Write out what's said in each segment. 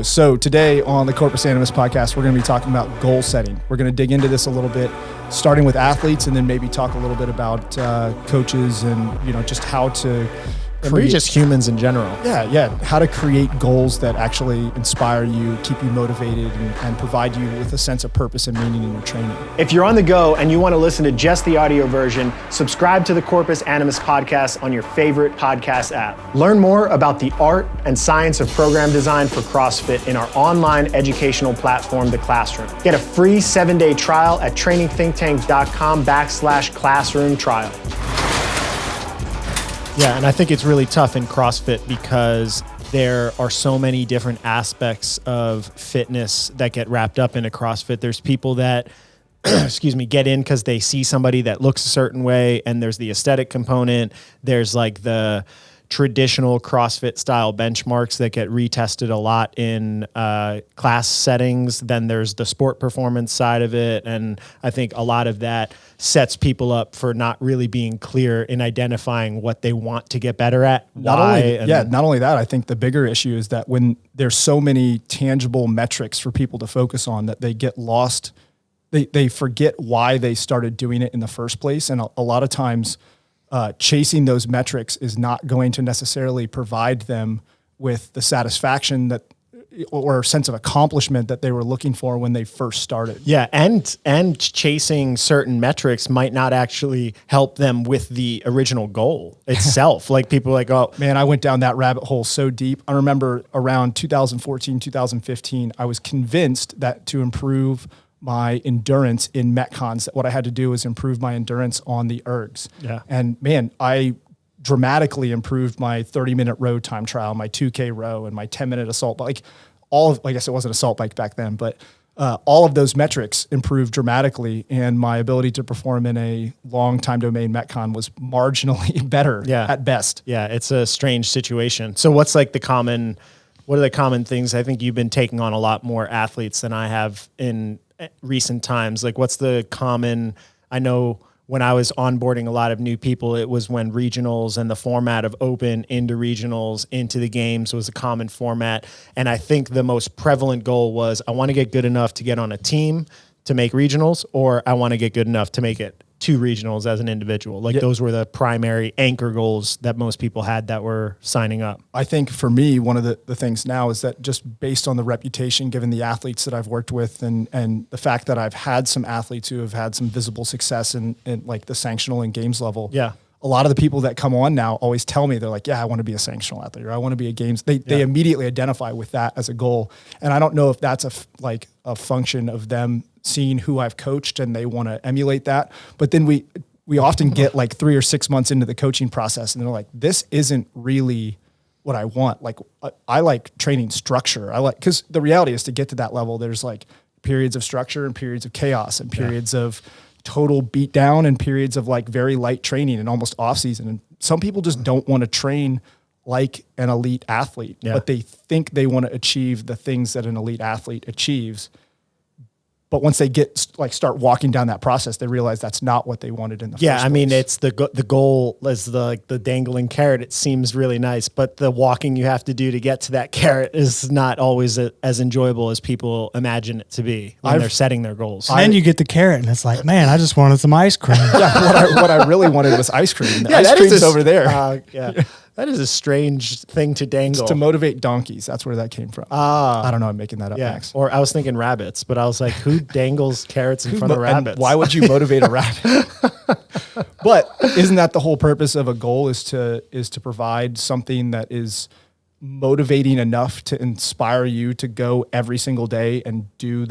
So today on the Corpus Animus podcast, we're going to be talking about goal setting. We're going to dig into this a little bit, starting with athletes, and then maybe talk a little bit about coaches and just how to create just humans in general. Yeah, how to create goals that actually inspire you, keep you motivated, and provide you with a sense of purpose and meaning in your training. If you're on the go and you want to listen to just the audio version, subscribe to the Corpus Animus podcast on your favorite podcast app. Learn more about the art and science of program design for CrossFit in our online educational platform, The Classroom. Get a free 7-day trial at trainingthinktank.com/classroom trial. Yeah, and I think it's really tough in CrossFit because there are so many different aspects of fitness that get wrapped up into CrossFit. There's people that, get in because they see somebody that looks a certain way, and there's the aesthetic component. There's like the traditional CrossFit style benchmarks that get retested a lot in class settings. Then there's the sport performance side of it. And I think a lot of that sets people up for not really being clear in identifying what they want to get better at. Not only that, I think the bigger issue is that when there's so many tangible metrics for people to focus on that they get lost, they forget why they started doing it in the first place. And a lot of times, chasing those metrics is not going to necessarily provide them with the satisfaction that or sense of accomplishment that they were looking for when they first started. Yeah, and chasing certain metrics might not actually help them with the original goal itself. Like people are like, oh man, I went down that rabbit hole so deep. I remember around 2014, 2015, I was convinced that to improve my endurance in Metcons, that what I had to do was improve my endurance on the ergs. Yeah. And man, I dramatically improved my 30-minute road time trial, my 2K row, and my 10-minute assault bike. I guess it wasn't assault bike back then, but all of those metrics improved dramatically, and my ability to perform in a long time domain Metcon was marginally better at best. Yeah, it's a strange situation. So what are the common things? I think you've been taking on a lot more athletes than I have in recent times. Like what's the common, I know when I was onboarding a lot of new people, it was when regionals and the format of open into regionals into the games was a common format. And I think the most prevalent goal was I want to get good enough to get on a team to make regionals, or I want to get good enough to make it to regionals as an individual. Those were the primary anchor goals that most people had that were signing up. I think for me, one of the things now is that just based on the reputation, given the athletes that I've worked with and the fact that I've had some athletes who have had some visible success in like the sanctional and games level. Yeah. A lot of the people that come on now always tell me, they're like, yeah, I want to be a sanctional athlete, or I want to be a games. They immediately identify with that as a goal. And I don't know if that's a function of them seeing who I've coached and they want to emulate that. But then we often get like 3 or 6 months into the coaching process and they're like, this isn't really what I want. Like I like training structure. Because the reality is to get to that level, there's like periods of structure and periods of chaos and periods of total beat down and periods of like very light training and almost off season. And some people just don't want to train like an elite athlete, but they think they want to achieve the things that an elite athlete achieves. But once they start walking down that process, they realize that's not what they wanted in the first place. Yeah, I mean, it's the goal is the dangling carrot. It seems really nice, but the walking you have to do to get to that carrot is not always as enjoyable as people imagine it to be when they're setting their goals. And then you get the carrot, and it's like, man, I just wanted some ice cream. What I really wanted was ice cream. The ice cream's over there. That is a strange thing to dangle. It's to motivate donkeys. That's where that came from. I don't know. I'm making that up next. Or I was thinking rabbits, but I was like, who dangles carrots in front of rabbits? And why would you motivate a rabbit? But isn't that the whole purpose of a goal is to provide something that is motivating enough to inspire you to go every single day and do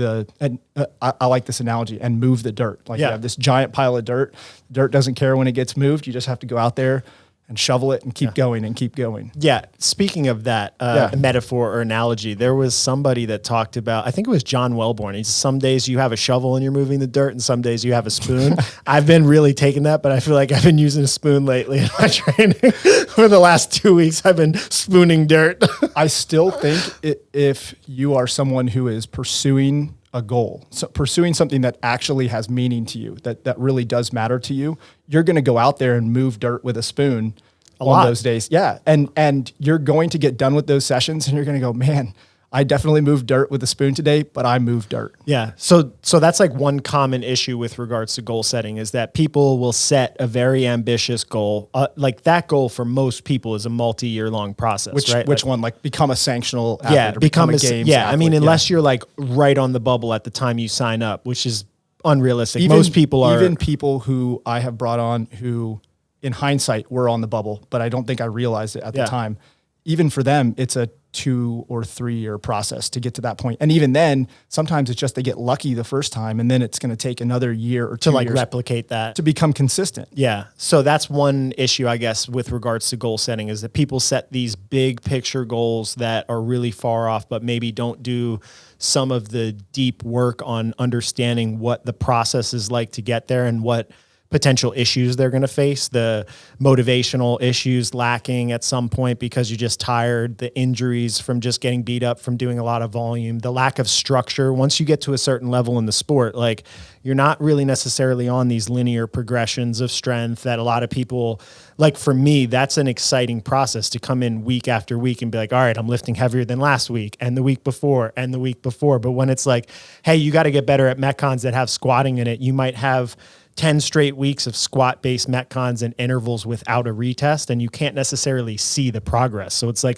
I like this analogy, and move the dirt. You have this giant pile of dirt. Dirt doesn't care when it gets moved. You just have to go out there and shovel it and keep going and keep going. Yeah. Speaking of that metaphor or analogy, there was somebody that talked about, I think it was John Wellborn. He said, some days you have a shovel and you're moving the dirt, and some days you have a spoon. I've been really taking that, but I feel like I've been using a spoon lately in my training. For the last 2 weeks, I've been spooning dirt. I still think if you are someone who is pursuing a goal, so pursuing something that actually has meaning to you, that really does matter to you, you're going to go out there and move dirt with a spoon on those days. Yeah. And you're going to get done with those sessions and you're going to go, man, I definitely moved dirt with a spoon today, but I moved dirt. Yeah. So that's like one common issue with regards to goal setting is that people will set a very ambitious goal. Like that goal for most people is a multi-year long process, right? Which one? Like become a sanctional athlete or become a games Yeah. athlete? I mean, unless you're like right on the bubble at the time you sign up, which is unrealistic. Most people are. Even people who I have brought on who in hindsight were on the bubble, but I don't think I realized it at the time. Even for them, it's a 2 or 3 year process to get to that point. And even then, sometimes it's just they get lucky the first time, and then it's going to take another year or 2 to like years replicate that to become consistent. Yeah. So that's one issue, I guess, with regards to goal setting is that people set these big picture goals that are really far off, but maybe don't do some of the deep work on understanding what the process is like to get there and what potential issues they're going to face, the motivational issues lacking at some point because you're just tired, the injuries from just getting beat up from doing a lot of volume, the lack of structure. Once you get to a certain level in the sport, like you're not really necessarily on these linear progressions of strength that a lot of people, like for me, that's an exciting process to come in week after week and be like, all right, I'm lifting heavier than last week and the week before and the week before. But when it's like, hey, you got to get better at Metcons that have squatting in it, you might have 10 straight weeks of squat-based Metcons and intervals without a retest, and you can't necessarily see the progress. So it's like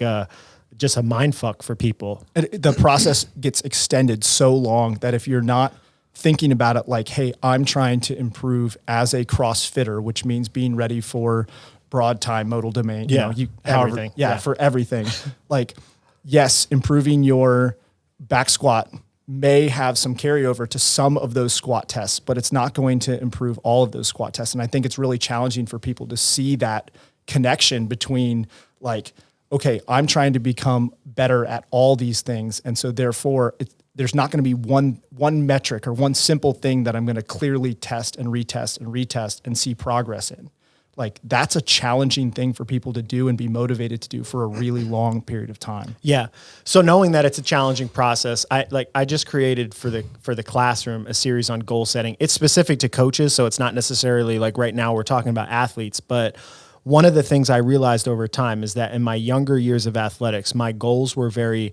just a mind fuck for people. The process gets extended so long that if you're not thinking about it like, hey, I'm trying to improve as a CrossFitter, which means being ready for broad time, modal domain, everything. For everything. Like, yes, improving your back squat may have some carryover to some of those squat tests, but it's not going to improve all of those squat tests. And I think it's really challenging for people to see that connection between like, okay, I'm trying to become better at all these things. And so therefore there's not going to be one metric or one simple thing that I'm going to clearly test and retest and see progress in. Like that's a challenging thing for people to do and be motivated to do for a really long period of time. Yeah. So knowing that it's a challenging process, I just created for the classroom a series on goal setting. It's specific to coaches, so it's not necessarily like right now we're talking about athletes, but one of the things I realized over time is that in my younger years of athletics, my goals were very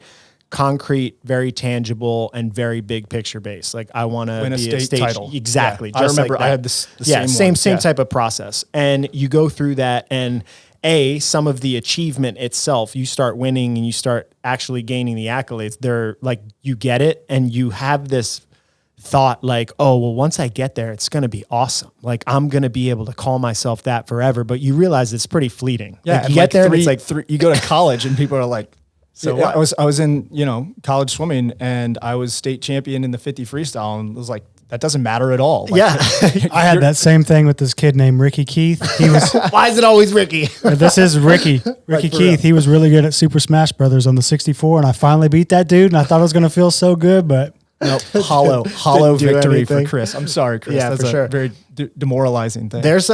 concrete, very tangible, and very big picture based. Like I want to win a state title. Exactly. Yeah. I remember like I had the same type of process. And you go through that and some of the achievement itself, you start winning and you start actually gaining the accolades. They're like, you get it. And you have this thought like, oh, well, once I get there, it's going to be awesome. Like I'm going to be able to call myself that forever. But you realize it's pretty fleeting. Yeah. Like, you get there and it's like, you go to college and people are like, so I was in, college swimming and I was state champion in the 50 freestyle and it was like, that doesn't matter at all. Like, I had that same thing with this kid named Ricky Keith. He was. Why is it always Ricky? This is Ricky. Ricky Keith. Real. He was really good at Super Smash Brothers on the 64 and I finally beat that dude and I thought it was going to feel so good, but. No, hollow victory for Chris. I'm sorry, Chris. Yeah, that's for sure. Very demoralizing thing. There's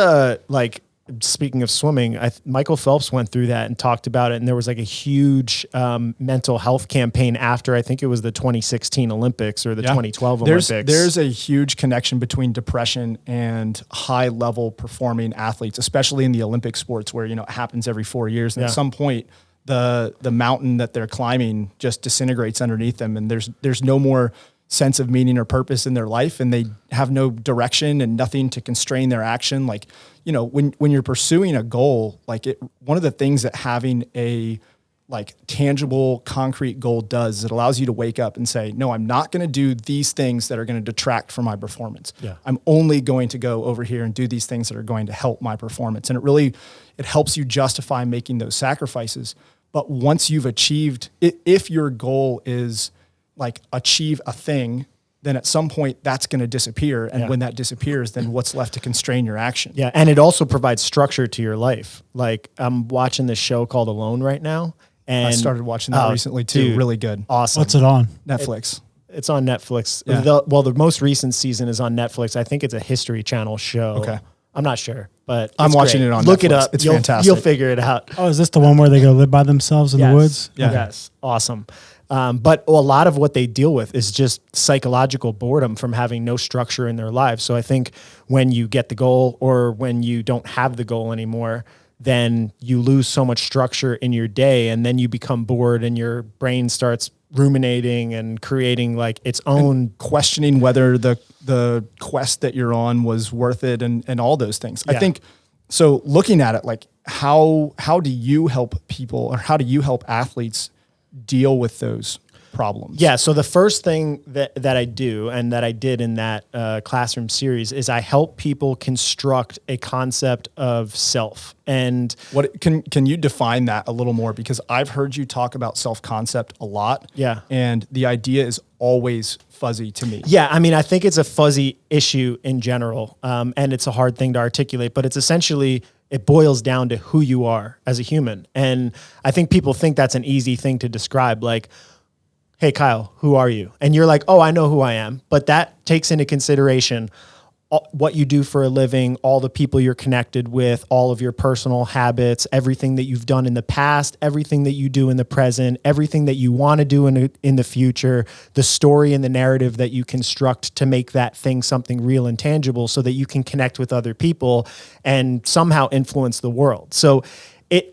speaking of swimming, Michael Phelps went through that and talked about it. And there was like a huge mental health campaign after, I think it was the 2016 Olympics or the 2012 Olympics. There's a huge connection between depression and high level performing athletes, especially in the Olympic sports where, it happens every 4 years. And at some point, the mountain that they're climbing just disintegrates underneath them. And there's no more sense of meaning or purpose in their life, and they have no direction and nothing to constrain their action. Like, when you're pursuing a goal, one of the things that having a tangible, concrete goal does is it allows you to wake up and say, no, I'm not going to do these things that are going to detract from my performance. Yeah. I'm only going to go over here and do these things that are going to help my performance. And it helps you justify making those sacrifices. But once you've achieved, if your goal is achieve a thing, then at some point that's going to disappear. And when that disappears, then what's left to constrain your action? Yeah. And it also provides structure to your life. Like I'm watching this show called Alone right now. And I started watching that recently too. Dude, really good. Awesome. What's it on? Netflix. It's on Netflix. Yeah. The most recent season is on Netflix. I think it's a History Channel show. Okay. I'm not sure, but I'm watching great. it on Look Netflix. it up. It's You'll fantastic. You'll figure it out. Oh, is this the one where they go live by themselves in the woods? Yeah. Yes. Awesome. But a lot of what they deal with is just psychological boredom from having no structure in their lives. So I think when you get the goal or when you don't have the goal anymore, then you lose so much structure in your day and then you become bored and your brain starts ruminating and creating like its own, and questioning whether the quest that you're on was worth it and all those things. I think, so looking at it, like how do you help people, or how do you help athletes deal with those problems? Yeah. So the first thing that I do, and that I did in that classroom series, is I help people construct a concept of self. And what can you define that a little more? Because I've heard you talk about self-concept a lot. Yeah. And the idea is always fuzzy to me. Yeah. I mean, I think it's a fuzzy issue in general. And it's a hard thing to articulate, but it's essentially, it boils down to who you are as a human. And I think people think that's an easy thing to describe. Like, hey, Kyle, who are you? And you're like, oh, I know who I am. But that takes into consideration what you do for a living, all the people you're connected with, all of your personal habits, everything that you've done in the past, everything that you do in the present, everything that you want to do in the future, the story and the narrative that you construct to make that thing something real and tangible so that you can connect with other people and somehow influence the world. So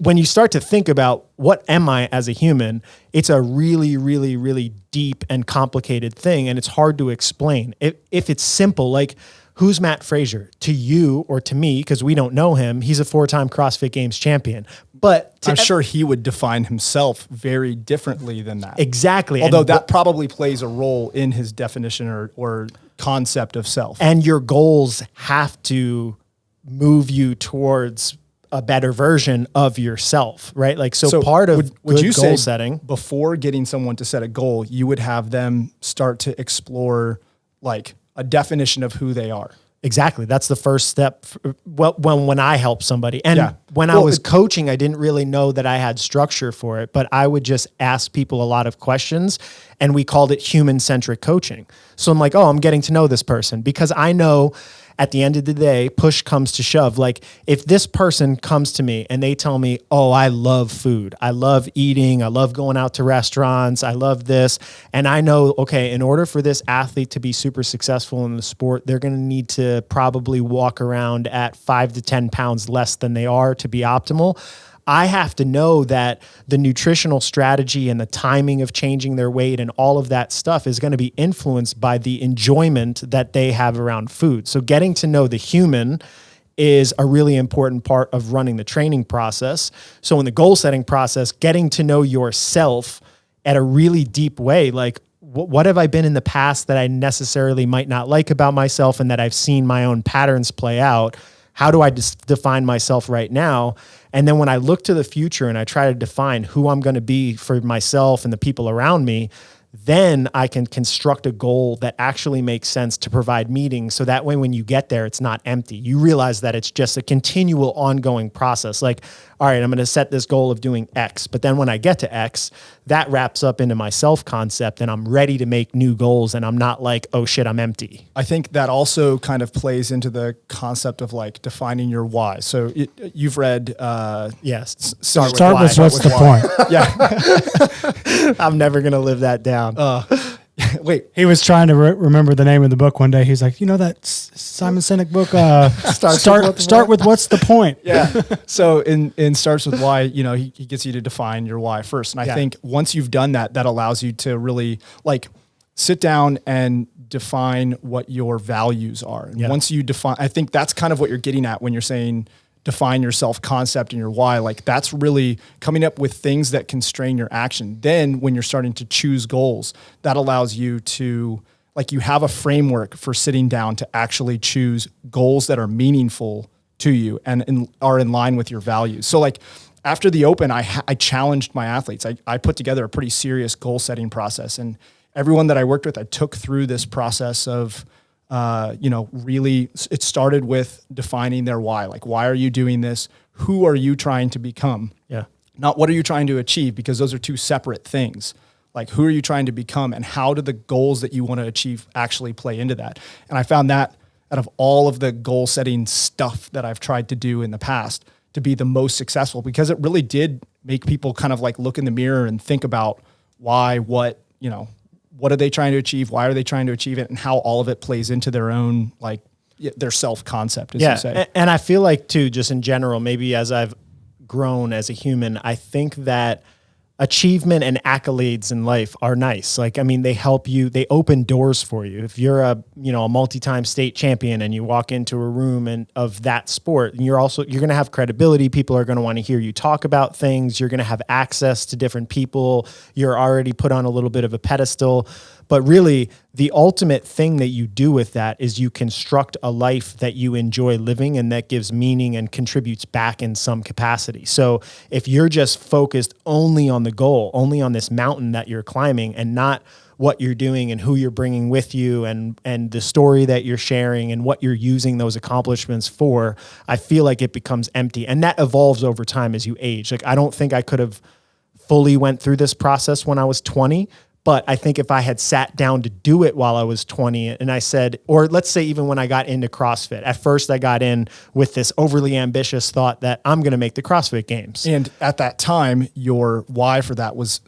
when you start to think about what am I as a human, it's a really, really, really deep and complicated thing, and it's hard to explain. If it's simple, like, who's Matt Frazier? To you or to me, because we don't know him, he's a 4-time CrossFit Games champion. But I'm sure he would define himself very differently than that. Exactly. Although that probably plays a role in his definition or concept of self. And your goals have to move you towards a better version of yourself, right? Like, so part of would you goal say setting, before getting someone to set a goal, you would have them start to explore like a definition of who they are. Exactly. That's the first step. When I help somebody, and when I was coaching, I didn't really know that I had structure for it, but I would just ask people a lot of questions, and we called it human-centric coaching. So I'm like, oh, I'm getting to know this person, because I know at the end of the day, push comes to shove. Like, if this person comes to me and they tell me, oh, I love food, I love eating, I love going out to restaurants, I love this. And I know, okay, in order for this athlete to be super successful in the sport, they're going to need to probably walk around at 5 to 10 pounds less than they are to be optimal. I have to know that the nutritional strategy and the timing of changing their weight and all of that stuff is going to be influenced by the enjoyment that they have around food. So getting to know the human is a really important part of running the training process. So in the goal setting process, getting to know yourself at a really deep way, like, what have I been in the past that I necessarily might not like about myself and that I've seen my own patterns play out? How do I define myself right now? And then when I look to the future and I try to define who I'm going to be for myself and the people around me, then I can construct a goal that actually makes sense to provide meaning. So that way, when you get there, it's not empty. You realize that it's just a continual ongoing process. Like, all right, I'm going to set this goal of doing X, but then when I get to X, that wraps up into my self-concept and I'm ready to make new goals, and I'm not like, oh shit, I'm empty. I think that also kind of plays into the concept of like defining your why. So you've read, yes, start with what's the point? Yeah. I'm never going to live that down. Wait, he was trying to remember the name of the book one day. He's like, you know that Simon Sinek book, start with what's the point? Yeah. So in Starts With Why, you know, he gets you to define your why first. And I think once you've done that, that allows you to really like sit down and define what your values are. And once you define, I think that's kind of what you're getting at when you're saying define your self-concept and your why. Like, that's really coming up with things that constrain your action. Then when you're starting to choose goals, that allows you to, like, you have a framework for sitting down to actually choose goals that are meaningful to you and are in line with your values. So like after the Open, I challenged my athletes. I put together a pretty serious goal setting process, and everyone that I worked with, I took through this process of, really, it started with defining their why. Like, why are you doing this? Who are you trying to become? Yeah. Not what are you trying to achieve, because those are two separate things. Like, who are you trying to become, and how do the goals that you want to achieve actually play into that? And I found that out of all of the goal setting stuff that I've tried to do in the past to be the most successful, because it really did make people kind of like look in the mirror and think about why, what are they trying to achieve? Why are they trying to achieve it? And how all of it plays into their own, like, their self-concept, as you say. And I feel like too, just in general, maybe as I've grown as a human, I think that achievement and accolades in life are nice. Like, I mean, they help you, they open doors for you. If you're a multi-time state champion and you walk into a room of that sport, and you're going to have credibility. People are going to want to hear you talk about things. You're going to have access to different people. You're already put on a little bit of a pedestal. But really, the ultimate thing that you do with that is you construct a life that you enjoy living and that gives meaning and contributes back in some capacity. So if you're just focused only on the goal, only on this mountain that you're climbing, and not what you're doing and who you're bringing with you and the story that you're sharing and what you're using those accomplishments for, I feel like it becomes empty. And that evolves over time as you age. Like, I don't think I could have fully went through this process when I was 20. But I think if I had sat down to do it while I was 20 and I said, or let's say even when I got into CrossFit, at first I got in with this overly ambitious thought that I'm going to make the CrossFit Games. And at that time, your why for that was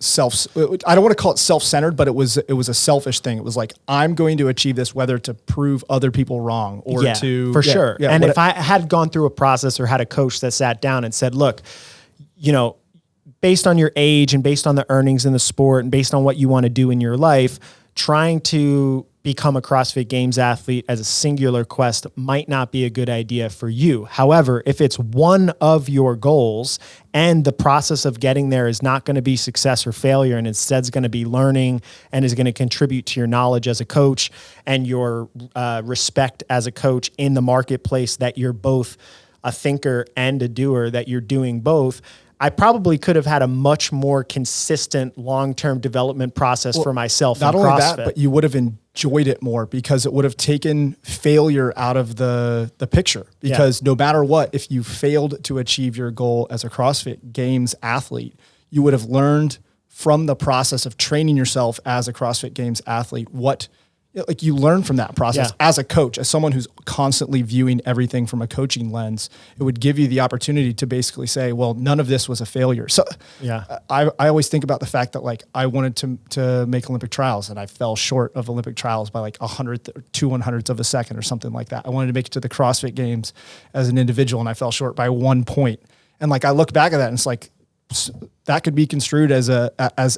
I don't want to call it self-centered, but it was a selfish thing. It was like, I'm going to achieve this, whether to prove other people wrong or sure. Yeah, and if I had gone through a process or had a coach that sat down and said, look, based on your age and based on the earnings in the sport and based on what you want to do in your life, trying to become a CrossFit Games athlete as a singular quest might not be a good idea for you. However, if it's one of your goals and the process of getting there is not going to be success or failure, and instead is going to be learning and is going to contribute to your knowledge as a coach and your respect as a coach in the marketplace, that you're both a thinker and a doer, that you're doing both, I probably could have had a much more consistent long-term development process for myself. Not in only CrossFit. that, but you would have enjoyed it more because it would have taken failure out of the picture. Because no matter what, if you failed to achieve your goal as a CrossFit Games athlete, you would have learned from the process of training yourself as a CrossFit Games athlete like you learn from that process as a coach, as someone who's constantly viewing everything from a coaching lens. It would give you the opportunity to basically say, well, none of this was a failure. So I always think about the fact that like I wanted to make Olympic trials and I fell short of Olympic trials by like 100th or 2/100ths of a second or something like that. I wanted to make it to the CrossFit Games as an individual and I fell short by 1 point. And like, I look back at that and it's like, that could be construed as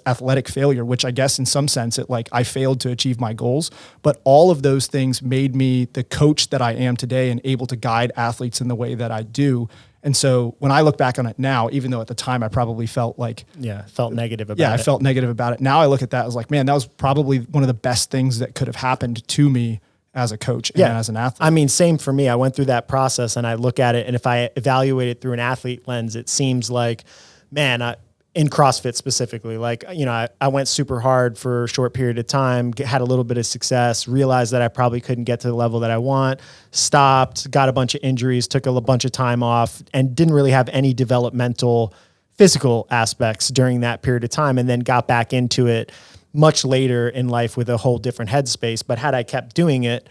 athletic failure, which I guess in some sense I failed to achieve my goals, but all of those things made me the coach that I am today and able to guide athletes in the way that I do. And so when I look back on it now, even though at the time I probably felt negative about it. I felt negative about it. Now I look at that as like, man, that was probably one of the best things that could have happened to me as a coach and as an athlete. I mean, same for me. I went through that process and I look at it, and if I evaluate it through an athlete lens, it seems like, man, in CrossFit specifically, I went super hard for a short period of time, had a little bit of success, realized that I probably couldn't get to the level that I want, stopped, got a bunch of injuries, took a bunch of time off, and didn't really have any developmental physical aspects during that period of time, and then got back into it much later in life with a whole different headspace. But had I kept doing it,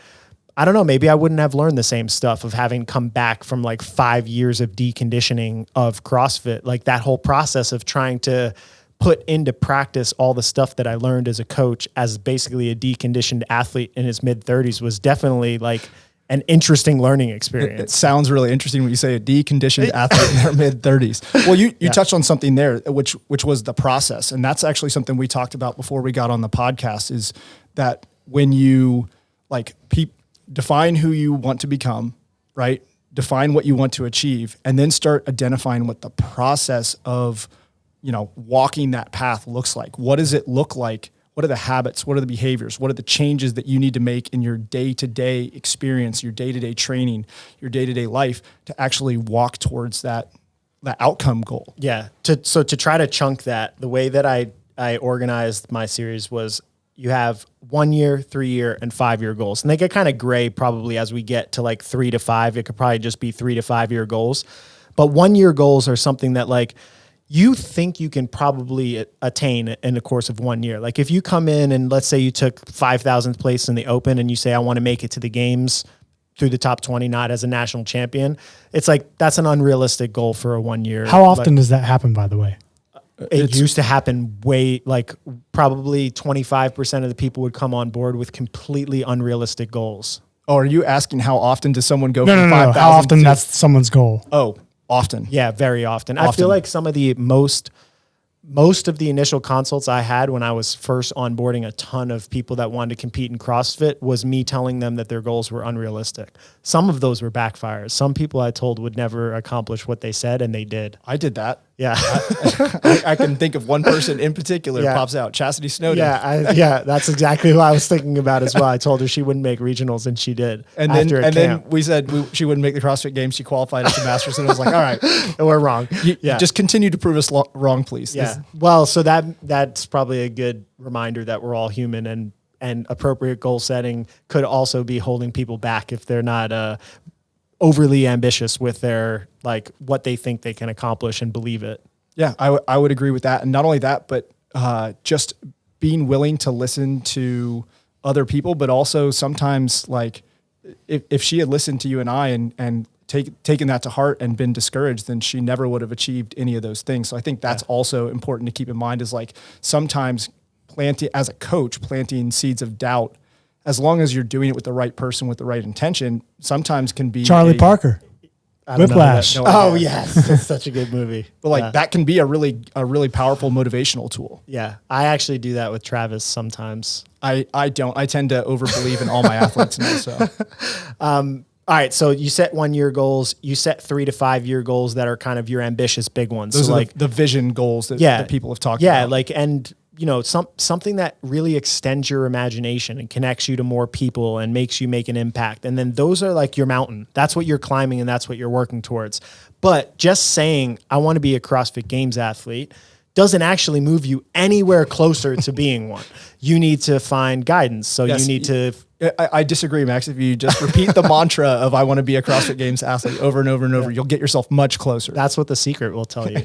I don't know, maybe I wouldn't have learned the same stuff of having come back from like 5 years of deconditioning of CrossFit. Like that whole process of trying to put into practice all the stuff that I learned as a coach as basically a deconditioned athlete in his mid-30s was definitely like an interesting learning experience. It sounds really interesting when you say a deconditioned athlete in their mid-30s. Well, you touched on something there, which was the process. And that's actually something we talked about before we got on the podcast, is that when you define who you want to become, right? Define what you want to achieve, and then start identifying what the process of, walking that path looks like. What does it look like? What are the habits? What are the behaviors? What are the changes that you need to make in your day-to-day experience, your day-to-day training, your day-to-day life to actually walk towards that outcome goal? Yeah. So to try to chunk that, the way that I organized my series was, you have 1 year, 3 year, and 5 year goals. And they get kind of gray probably as we get to like 3 to 5. It could probably just be 3 to 5 year goals. But 1 year goals are something that like you think you can probably attain in the course of 1 year. Like if you come in and let's say you took 5,000th place in the Open and you say, I want to make it to the games through the top 20, not as a national champion. It's like, that's an unrealistic goal for a 1 year. How often does that happen, by the way? It used to happen probably 25% of the people would come on board with completely unrealistic goals. Oh, are you asking how often does someone go from 5,000? How often that's someone's goal? Oh, often. Yeah, very often. I feel like some of the most most of the initial consults I had when I was first onboarding a ton of people that wanted to compete in CrossFit was me telling them that their goals were unrealistic. Some of those were backfires. Some people I told would never accomplish what they said, and they did. I did that. Yeah. I can think of one person in particular pops out, Chastity Snowden. Yeah, that's exactly who I was thinking about as well. I told her she wouldn't make regionals, and she did. And then we said she wouldn't make the CrossFit Games. She qualified as a Masters, and I was like, all right, we're wrong. Just continue to prove us wrong, please. Yeah. Well, so that's probably a good reminder that we're all human, and appropriate goal setting could also be holding people back if they're not overly ambitious with their like what they think they can accomplish and believe it. Yeah, I would agree with that. And not only that, but just being willing to listen to other people, but also sometimes like if she had listened to you and I and taken that to heart and been discouraged, then she never would have achieved any of those things. So I think that's also important to keep in mind is like sometimes as a coach, planting seeds of doubt, as long as you're doing it with the right person, with the right intention, sometimes can be Charlie Parker. Whiplash. Oh yes, it's such a good movie. But like that can be a really powerful motivational tool. Yeah, I actually do that with Travis sometimes. I don't. I tend to overbelieve in all my athletes now. So, all right. So you set 1 year goals. You set 3 to 5 year goals that are kind of your ambitious big ones. Those so are like the vision goals that people have talked about. Yeah, like and. You know, something that really extends your imagination and connects you to more people and makes you make an impact. And then those are like your mountain. That's what you're climbing and that's what you're working towards. But just saying, I want to be a CrossFit Games athlete doesn't actually move you anywhere closer to being one. You need to find guidance. So you need to... I disagree, Max. If you just repeat the mantra of I want to be a CrossFit Games athlete over and over and over, you'll get yourself much closer. That's what the secret will tell you.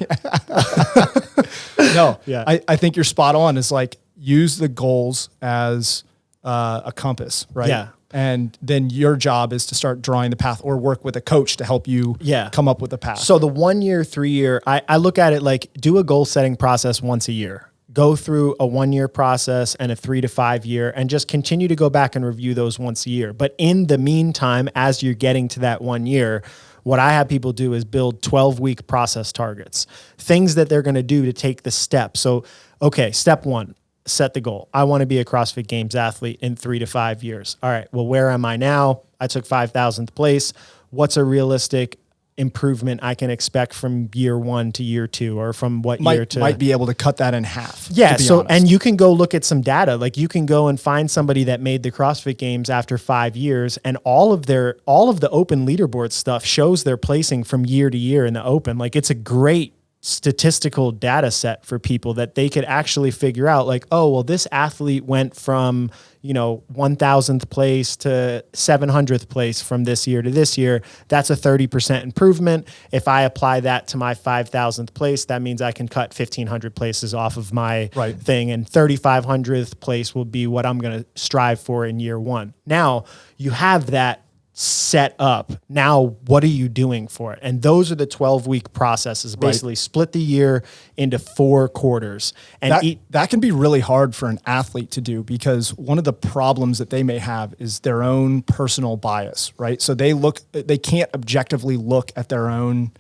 No, I think you're spot on. It's like use the goals as a compass, right? Yeah. And then your job is to start drawing the path or work with a coach to help you come up with a path. So the 1 year, 3 year, I look at it like do a goal setting process once a year. Go through a 1 year process and a 3 to 5 year and just continue to go back and review those once a year. But in the meantime, as you're getting to that 1 year, what I have people do is build 12-week process targets, things that they're going to do to take the step. So, okay, step one, set the goal. I want to be a CrossFit Games athlete in 3 to 5 years. All right, well, where am I now? I took 5,000th place. What's a realistic improvement I can expect from year 1 to year 2 or from year to... Might be able to cut that in half. Yeah, so, honest. And you can go look at some data. Like you can go and find somebody that made the CrossFit Games after 5 years and all of the open leaderboard stuff shows their placing from year to year in the open. Like it's a great statistical data set for people that they could actually figure out like, oh, well, this athlete went from, 1,000th place to 700th place from this year to this year. That's a 30% improvement. If I apply that to my 5,000th place, that means I can cut 1,500 places off of my thing. And 3,500th place will be what I'm going to strive for in year 1. Now you have that set up. Now, what are you doing for it? And those are the 12-week processes. Basically, split the year into 4 quarters. And that can be really hard for an athlete to do because one of the problems that they may have is their own personal bias, right? So they can't objectively look at their own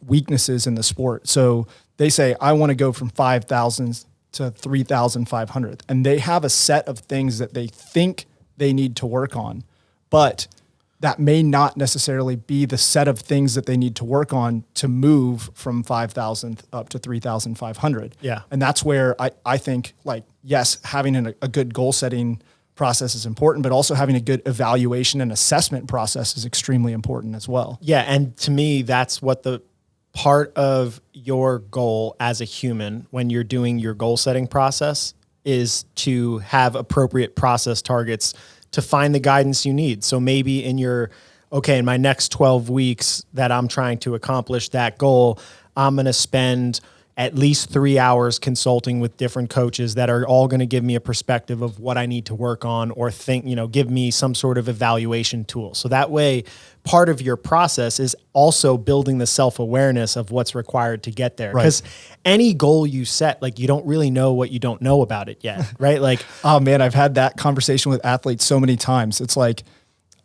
weaknesses in the sport. So they say, I want to go from 5,000 to 3,500. And they have a set of things that they think they need to work on, but that may not necessarily be the set of things that they need to work on to move from 5,000 up to 3,500. Yeah. And that's where I think like, yes, having a good goal setting process is important, but also having a good evaluation and assessment process is extremely important as well. Yeah. And to me, that's what the part of your goal as a human when you're doing your goal setting process is to have appropriate process targets to find the guidance you need. So maybe in my next 12 weeks that I'm trying to accomplish that goal, I'm going to spend at least 3 hours consulting with different coaches that are all going to give me a perspective of what I need to work on or give me some sort of evaluation tool. So that way, part of your process is also building the self-awareness of what's required to get there. Because any goal you set, like you don't really know what you don't know about it yet, right? Like, oh man, I've had that conversation with athletes so many times. It's like,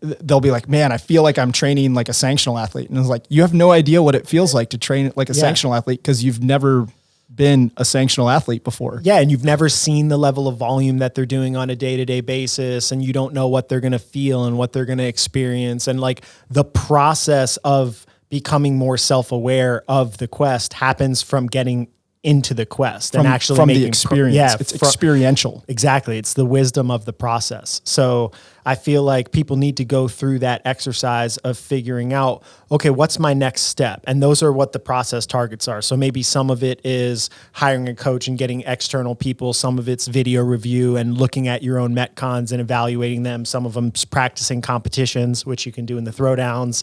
they'll be like, man, I feel like I'm training like a sanctional athlete. And it's like, you have no idea what it feels like to train like a sanctional athlete because you've never been a sanctional athlete before. Yeah, and you've never seen the level of volume that they're doing on a day-to-day basis, and you don't know what they're going to feel and what they're going to experience. And like the process of becoming more self-aware of the quest happens from getting into the quest and actually from making the experience. It's experiential. Exactly. It's the wisdom of the process. So I feel like people need to go through that exercise of figuring out, okay, what's my next step? And those are what the process targets are. So maybe some of it is hiring a coach and getting external people. Some of it's video review and looking at your own Metcons and evaluating them. Some of them's practicing competitions, which you can do in the throwdowns.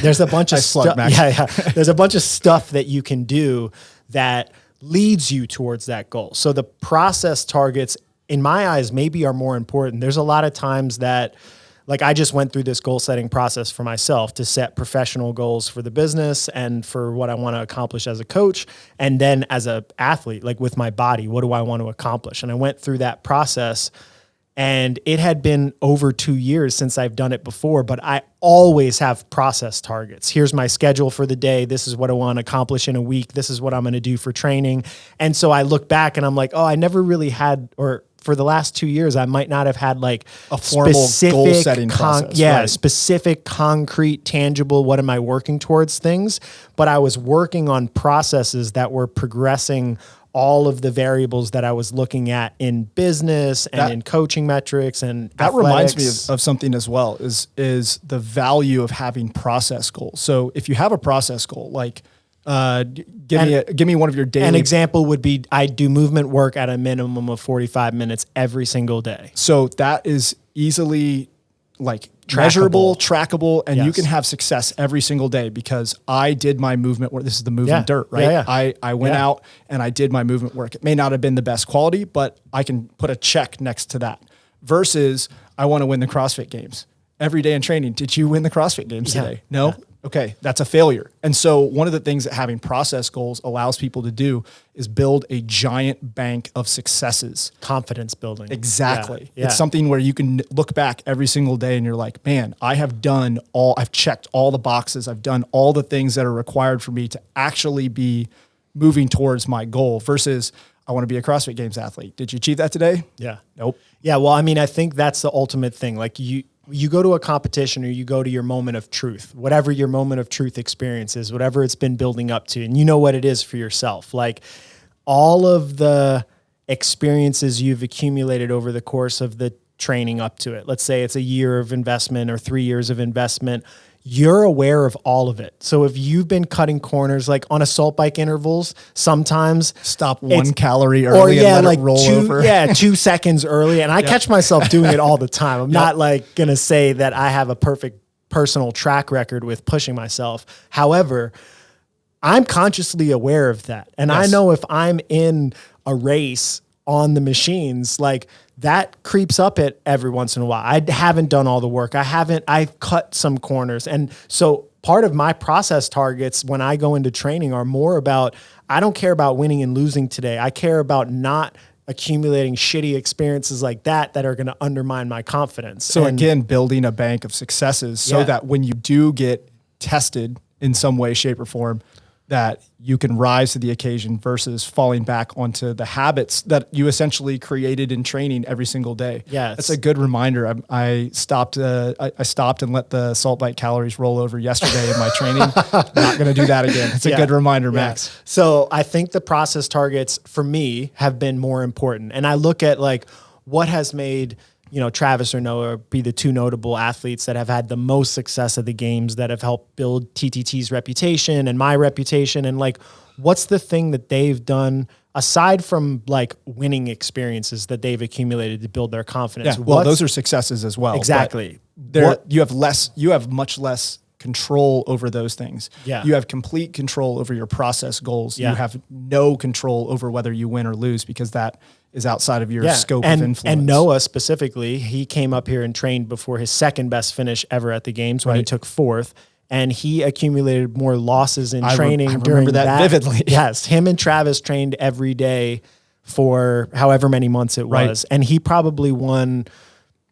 There's a bunch of stuff. Yeah. There's a bunch of stuff that you can do that leads you towards that goal. So the process targets, in my eyes, maybe are more important. There's a lot of times that, like, I just went through this goal setting process for myself to set professional goals for the business and for what I want to accomplish as a coach. And then as an athlete, like with my body, what do I want to accomplish? And I went through that process. And it had been over 2 years since I've done it before, but I always have process targets. Here's my schedule for the day. This is what I want to accomplish in a week. This is what I'm going to do for training. And so I look back and I'm like, oh, I never really had, or for the last 2 years, I might not have had like a formal goal setting process. Right. Specific, concrete, tangible, what am I working towards things? But I was working on processes that were progressing all of the variables that I was looking at in business and in coaching metrics and that athletics. reminds me of something as well is the value of having process goals. So if you have a process goal, like give me one of your daily. An example would be I do movement work at a minimum of 45 minutes every single day. So that is easily like measurable, trackable, and you can have success every single day because I did my movement work. This is the moving dirt, right? Yeah. I went out and I did my movement work. It may not have been the best quality, but I can put a check next to that. Versus I want to win the CrossFit Games. Every day in training, did you win the CrossFit Games today? No? Yeah. Okay, that's a failure. And so one of the things that having process goals allows people to do is build a giant bank of successes. Confidence building. Exactly. Yeah. It's something where you can look back every single day and you're like, man, I've checked all the boxes. I've done all the things that are required for me to actually be moving towards my goal versus I want to be a CrossFit Games athlete. Did you achieve that today? Yeah. Nope. Yeah. Well, I mean, I think that's the ultimate thing. Like you go to a competition or you go to your moment of truth, whatever your moment of truth experience is, whatever it's been building up to, and you know what it is for yourself. Like all of the experiences you've accumulated over the course of the training up to it. Let's say it's a year of investment or 3 years of investment. You're aware of all of it. So if you've been cutting corners, like on assault bike intervals, sometimes stop 1 calorie early and let it roll over. Yeah, 2 seconds early. And I catch myself doing it all the time. I'm not like going to say that I have a perfect personal track record with pushing myself. However, I'm consciously aware of that. And I know if I'm in a race on the machines, like that creeps up it every once in a while. I haven't done all the work. I've cut some corners. And so part of my process targets when I go into training are more about, I don't care about winning and losing today. I care about not accumulating shitty experiences like that are going to undermine my confidence. So again, building a bank of successes so that when you do get tested in some way, shape, or form, that you can rise to the occasion versus falling back onto the habits that you essentially created in training every single day. Yeah, that's a good reminder. I stopped and let the salt bike calories roll over yesterday in my training. Not going to do that again. It's a good reminder, Max. So I think the process targets for me have been more important. And I look at like what has made, Travis or Noah be the two notable athletes that have had the most success at the games that have helped build TTT's reputation and my reputation. And like, what's the thing that they've done aside from like winning experiences that they've accumulated to build their confidence? Yeah, well, those are successes as well. Exactly. You have much less control over those things. Yeah. You have complete control over your process goals. Yeah. You have no control over whether you win or lose because that is outside of your scope of influence. And Noah specifically, he came up here and trained before his second best finish ever at the games when he took 4th. And he accumulated more losses in training. I remember that vividly. Yes. Him and Travis trained every day for however many months it was. And he probably won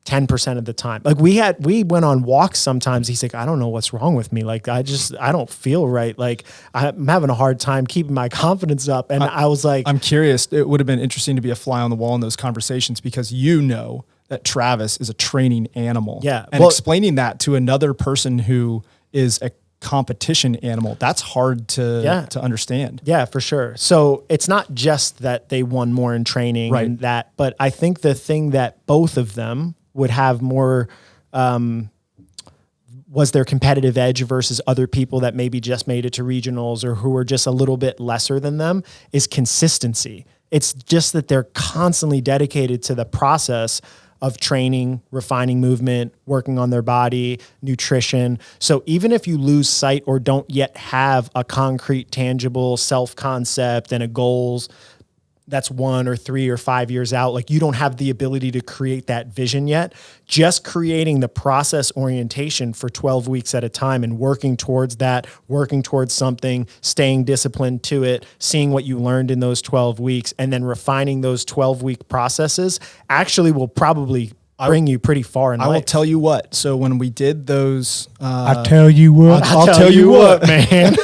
10% of the time. Like we went on walks sometimes. He's like, I don't know what's wrong with me. Like, I don't feel right. Like I'm having a hard time keeping my confidence up. And I was like, I'm curious. It would have been interesting to be a fly on the wall in those conversations because that Travis is a training animal. Yeah. And explaining that to another person who is a competition animal, that's hard to understand. Yeah, for sure. So it's not just that they won more in training and that, but I think the thing that both of them would have more was their competitive edge versus other people that maybe just made it to regionals or who are just a little bit lesser than them is consistency. It's just that they're constantly dedicated to the process of training, refining movement, working on their body, nutrition. So even if you lose sight or don't yet have a concrete, tangible self-concept and a goals that's 1 or 3 or 5 years out, like you don't have the ability to create that vision yet, just creating the process orientation for 12 weeks at a time and working towards that, working towards something, staying disciplined to it, seeing what you learned in those 12 weeks, and then refining those 12-week processes actually will probably bring you pretty far in life. I will tell you what. So when we did those, I tell you what. I'll tell you what, man.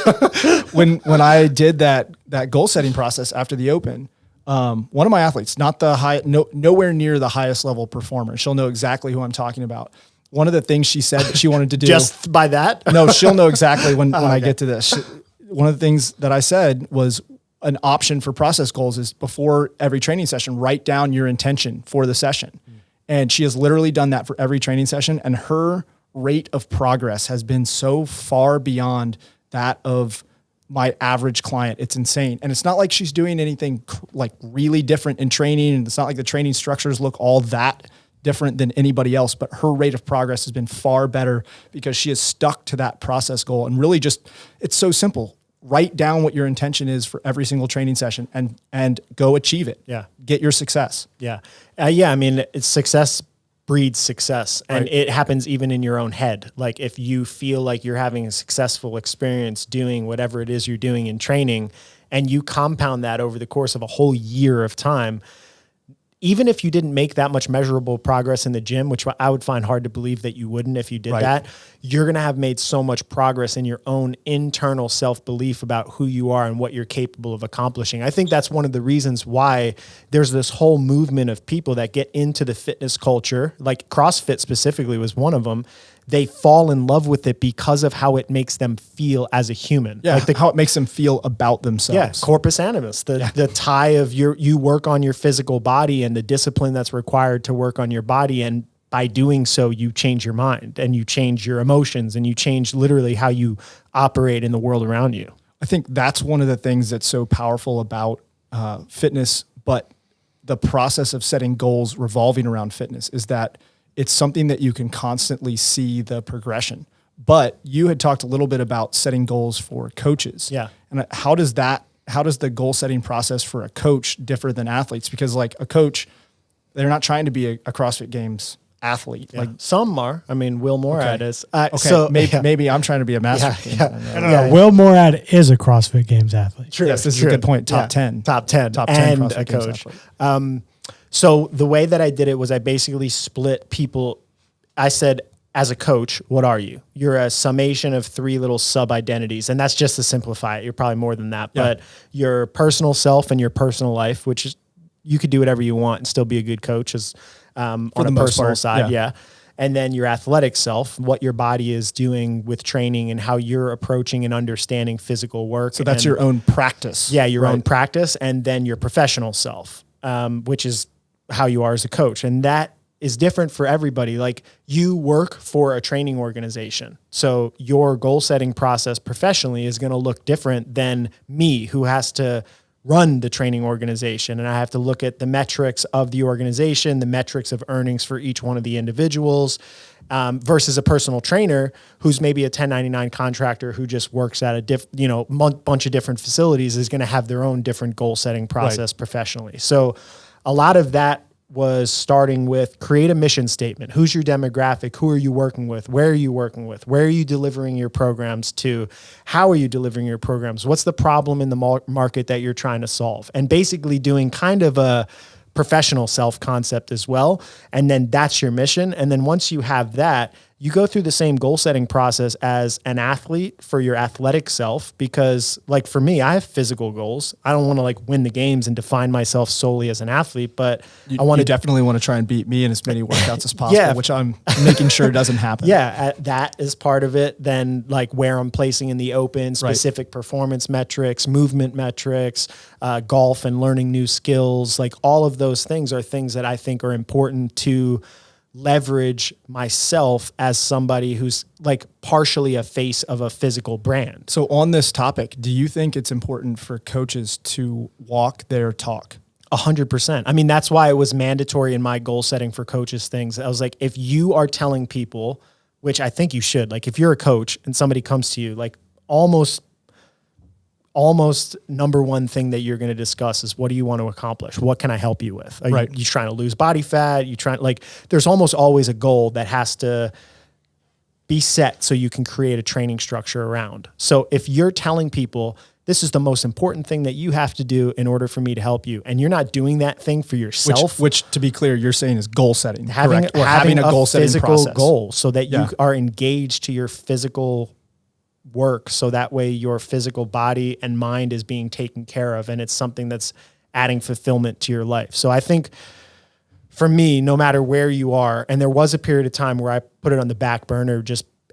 when I did that goal setting process after the Open, one of my athletes, not nowhere near the highest level performer. She'll know exactly who I'm talking about. One of the things she said that she wanted to do just by that? No, she'll know exactly when I get to this. One of the things that I said was an option for process goals is before every training session, write down your intention for the session. And she has literally done that for every training session. And her rate of progress has been so far beyond that of my average client. It's insane. And it's not like she's doing anything like really different in training. And it's not like the training structures look all that different than anybody else, but her rate of progress has been far better because she has stuck to that process goal and really just, it's so simple. Write down what your intention is for every single training session and go achieve it. Yeah. Get your success. Yeah. I mean, it's success breeds success, and it happens even in your own head. Like if you feel like you're having a successful experience doing whatever it is you're doing in training, and you compound that over the course of a whole year of time, even if you didn't make that much measurable progress in the gym, which I would find hard to believe that you wouldn't if you did that, you're going to have made so much progress in your own internal self-belief about who you are and what you're capable of accomplishing. I think that's one of the reasons why there's this whole movement of people that get into the fitness culture, like CrossFit specifically was one of them. They fall in love with it because of how it makes them feel as a human. Yeah, like how it makes them feel about themselves. Yeah, corpus animus, the tie of you work on your physical body and the discipline that's required to work on your body. And by doing so, you change your mind and you change your emotions and you change literally how you operate in the world around you. I think that's one of the things that's so powerful about fitness, but the process of setting goals revolving around fitness is that it's something that you can constantly see the progression. But you had talked a little bit about setting goals for coaches. Yeah. And how does the goal setting process for a coach differ than athletes? Because like a coach, they're not trying to be a CrossFit Games athlete. Yeah. Like some are. I mean, Will Morad is. okay, So maybe I'm trying to be a master. No. Will Morad is a CrossFit Games athlete. True. Yes, this is a good point. Top 10. Top 10. Top 10 and CrossFit a Games coach. athlete. So the way that I did it was I basically split people. I said, as a coach, what are you? You're a summation of 3 little sub-identities. And that's just to simplify it. You're probably more than that. But your personal self and your personal life, which is you could do whatever you want and still be a good coach on a personal side. Yeah. And then your athletic self, what your body is doing with training and how you're approaching and understanding physical work. So that's your own practice. Yeah, your own practice. And then your professional self, which is how you are as a coach. And that is different for everybody. Like you work for a training organization. So your goal setting process professionally is going to look different than me, who has to run the training organization. And I have to look at the metrics of the organization, the metrics of earnings for each one of the individuals, versus a personal trainer who's maybe a 1099 contractor who just works at a bunch of different facilities is going to have their own different goal setting process professionally. So a lot of that was starting with create a mission statement. Who's your demographic? Who are you working with? Where are you working with? Where are you delivering your programs to? How are you delivering your programs? What's the problem in the market that you're trying to solve? And basically doing kind of a professional self concept as well. And then that's your mission. And then once you have that, you go through the same goal setting process as an athlete for your athletic self, because like for me, I have physical goals. I don't want to like win the games and define myself solely as an athlete, but I want to definitely want to try and beat me in as many workouts as possible, which I'm making sure doesn't happen. Yeah. That is part of it. Then like where I'm placing in the open, specific performance metrics, movement metrics, golf and learning new skills, like all of those things are things that I think are important to leverage myself as somebody who's like partially a face of a physical brand. So on this topic, do you think it's important for coaches to walk their talk? 100%. I mean, that's why it was mandatory in my goal setting for coaches things. I was like, if you are telling people, which I think you should, like if you're a coach and somebody comes to you, like almost number one thing that you're going to discuss is, what do you want to accomplish? What can I help you with? Are you trying to lose body fat? There's almost always a goal that has to be set so you can create a training structure around. So if you're telling people, this is the most important thing that you have to do in order for me to help you, and you're not doing that thing for yourself, which to be clear, you're saying is goal setting, having a goal setting physical process. Goal so that you are engaged to your physical work, so that way your physical body and mind is being taken care of, and it's something that's adding fulfillment to your life. So I think for me, no matter where you are, and there was a period of time where I put it on the back burner,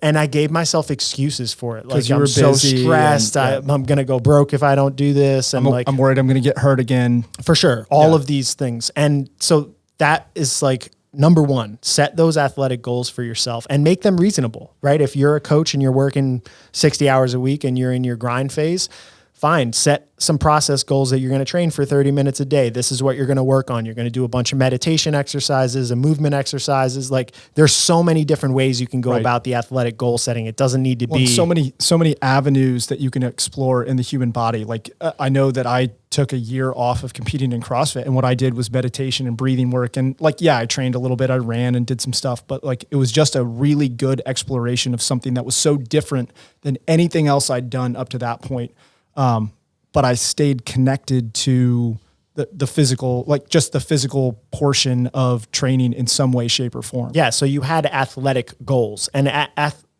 and I gave myself excuses for it. Like, I'm so stressed. I'm going to go broke if I don't do this. And I'm worried I'm going to get hurt again. For sure. All of these things. And so that is like, number one, set those athletic goals for yourself and make them reasonable, right? If you're a coach and you're working 60 hours a week and you're in your grind phase, fine, set some process goals that you're going to train for 30 minutes a day. This is what you're going to work on. You're going to do a bunch of meditation exercises and movement exercises. Like, there's so many different ways you can go about the athletic goal setting. It doesn't need to be so many avenues that you can explore in the human body. Like, I know that I took a year off of competing in CrossFit, and what I did was meditation and breathing work. And like, I trained a little bit, I ran and did some stuff, but like, it was just a really good exploration of something that was so different than anything else I'd done up to that point. But I stayed connected to the physical, like just the physical portion of training in some way, shape, or form. Yeah. So you had athletic goals, and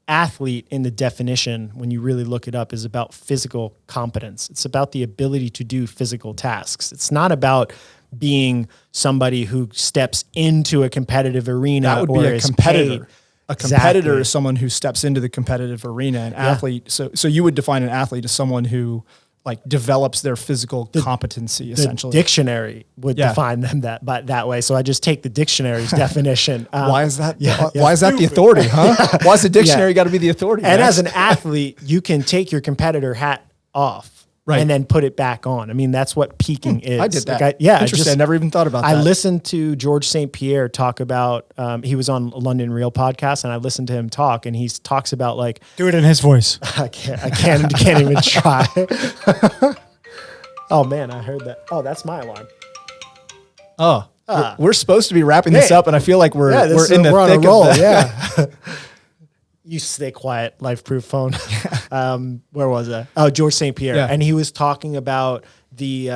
athlete in the definition, when you really look it up, is about physical competence. It's about the ability to do physical tasks. It's not about being somebody who steps into a competitive arena. That would be a competitor. A competitor is someone who steps into the competitive arena. An athlete. So you would define an athlete as someone who like develops their physical competency, essentially. The dictionary would define them that way. So I just take the dictionary's definition. Why is that? Why is that the authority, huh? Why is the dictionary got to be the authority? And as an athlete, you can take your competitor hat off. Right. And then put it back on. I mean, that's what peaking is. I did that. Like Interesting. I never even thought about that. I listened to George St. Pierre talk about, he was on London Real podcast, and I listened to him talk, and he talks about like. Do it in his voice. I can't even try. Oh man, I heard that. Oh, that's my alarm. Oh, we're supposed to be wrapping this up, and I feel like we're in the thick on a roll. of that. Yeah. You stay quiet, life-proof phone. Where was I? Oh, George St. Pierre. Yeah. And he was talking about the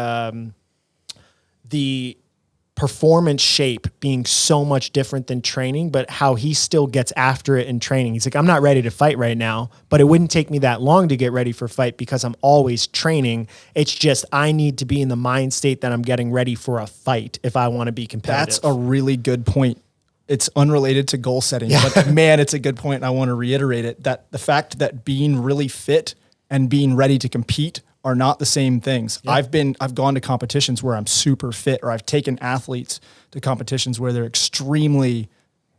performance shape being so much different than training, but how he still gets after it in training. He's like, I'm not ready to fight right now, but it wouldn't take me that long to get ready for fight because I'm always training. It's just I need to be in the mind state that I'm getting ready for a fight if I want to be competitive. That's a really good point. It's unrelated to goal setting, but man, it's a good point. And I want to reiterate it, that the fact that being really fit and being ready to compete are not the same things. Yeah. I've gone to competitions where I'm super fit, or I've taken athletes to competitions where they're extremely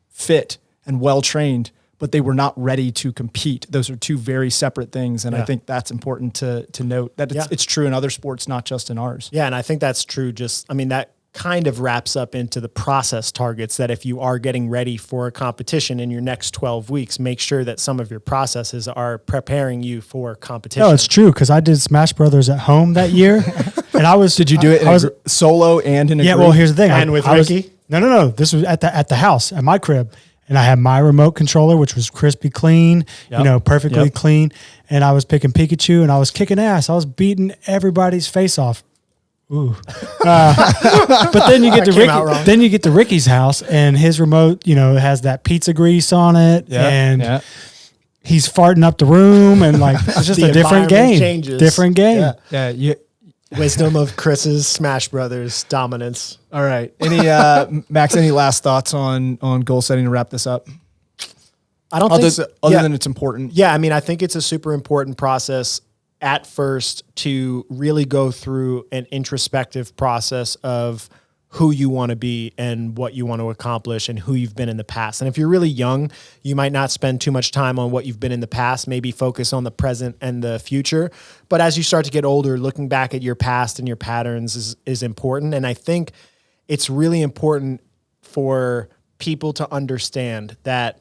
fit and well-trained, but they were not ready to compete. Those are two very separate things. And I think that's important to note that it's true in other sports, not just in ours. Yeah. And I think that's true. That kind of wraps up into the process targets, that if you are getting ready for a competition in your next 12 weeks, make sure that some of your processes are preparing you for competition. No, it's true, because I did Smash Brothers at home that year. And I was. Did you do it solo and in a group? Well, here's the thing. And with Ricky? No. This was at the house, at my crib. And I had my remote controller, which was crispy clean, perfectly clean. And I was picking Pikachu, and I was kicking ass. I was beating everybody's face off. Ooh. But then you get to came out wrong. then you get to Ricky's house, and his remote, has that pizza grease on it, and he's farting up the room, and like it's just The a different environment game. changes. Different game. Yeah. Wisdom of Chris's Smash Brothers dominance. All right. Any Max? Any last thoughts on goal setting to wrap this up? I don't think so. Other than it's important. Yeah, I mean, I think it's a super important process at first to really go through an introspective process of who you want to be and what you want to accomplish and who you've been in the past. And if you're really young, you might not spend too much time on what you've been in the past, maybe focus on the present and the future. But as you start to get older, looking back at your past and your patterns is important. And I think it's really important for people to understand that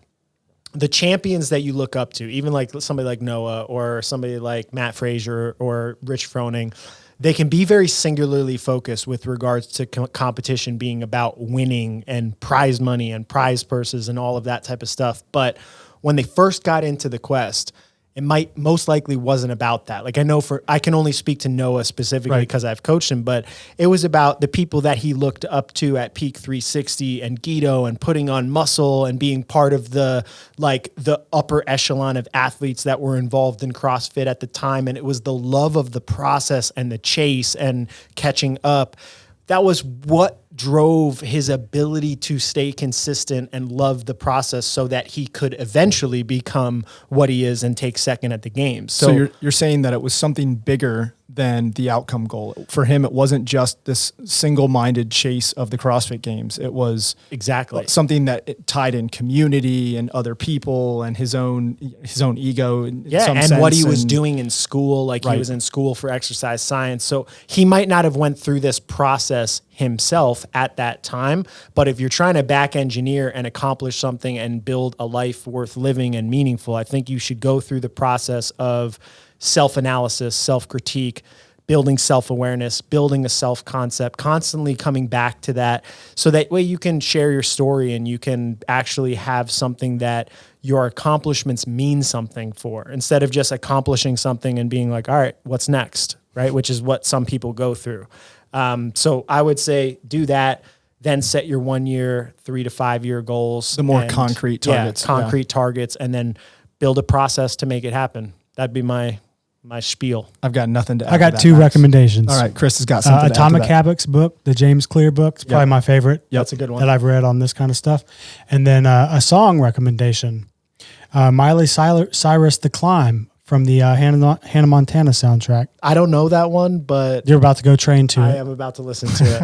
the champions that you look up to, even like somebody like Noah or somebody like Matt Frazier or Rich Froning, they can be very singularly focused with regards to competition being about winning and prize money and prize purses and all of that type of stuff. But when they first got into the quest, it most likely wasn't about that. Like I can only speak to Noah specifically because I've coached him, but it was about the people that he looked up to at Peak 360 and Guido and putting on muscle and being part of the upper echelon of athletes that were involved in CrossFit at the time. And it was the love of the process and the chase and catching up. That was what drove his ability to stay consistent and love the process so that he could eventually become what he is and take second at the games. So you're saying that it was something bigger than the outcome goal. For him, it wasn't just this single-minded chase of the CrossFit Games. It was exactly something that it tied in community and other people and his own ego. In some and sense, what he was doing in school. He was in school for exercise science. So he might not have went through this process himself at that time. But if you're trying to back engineer and accomplish something and build a life worth living and meaningful, I think you should go through the process of self-analysis, self-critique, building self-awareness, building a self-concept, constantly coming back to that so that way you can share your story and you can actually have something that your accomplishments mean something for, instead of just accomplishing something and being like, all right, what's next, right? Which is what some people go through. So I would say do that, then set your 1 year, 3 to 5 year goals. The more concrete targets. Concrete targets, and then build a process to make it happen. That'd be my spiel. I've got nothing to add. I got to that, two Max. recommendations. All right, Chris has got something. Atomic to add to Habits book, the James Clear book. It's probably my favorite. That's a good one that I've read on this kind of stuff. And then a song recommendation, Miley Cyrus, "The Climb" from the Hannah Montana soundtrack. I don't know that one, but You're about to go train to I it. am about to listen to it.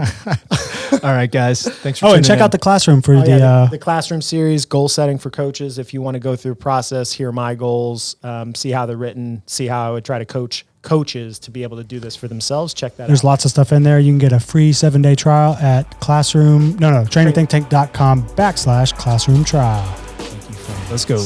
All right, guys. Thanks for Oh, and tuning check in. out the Classroom for the Classroom series, goal setting for coaches. If you want to go through a process, hear my goals, see how they're written, see how I would try to coach coaches to be able to do this for themselves. Check that out. There's lots of stuff in there. You can get a free 7-day trial at trainingthinktank.com/classroom trial. Let's go.